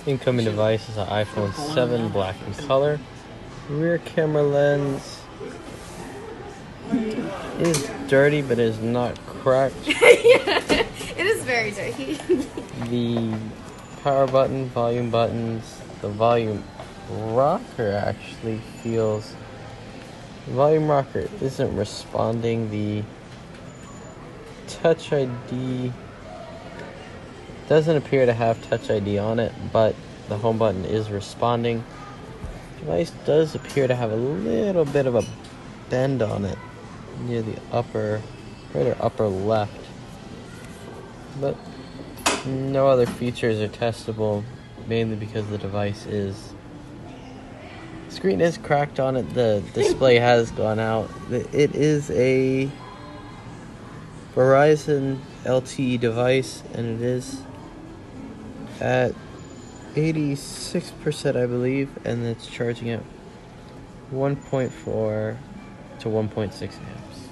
Incoming device is an iPhone 7 black in color. Rear camera lens is dirty but is not cracked. Yeah, it is very dirty. The power button, volume buttons, the volume rocker actually feels... The volume rocker isn't responding. The Touch ID doesn't appear to have Touch ID on it, but the home button is responding. The device does appear to have a little bit of a bend on it near the upper, right or upper left, but no other features are testable, mainly because the device is... Screen is cracked on it. The display has gone out. It is a Verizon LTE device, and it is at 86%, I believe, and it's charging at 1.4 to 1.6 amps.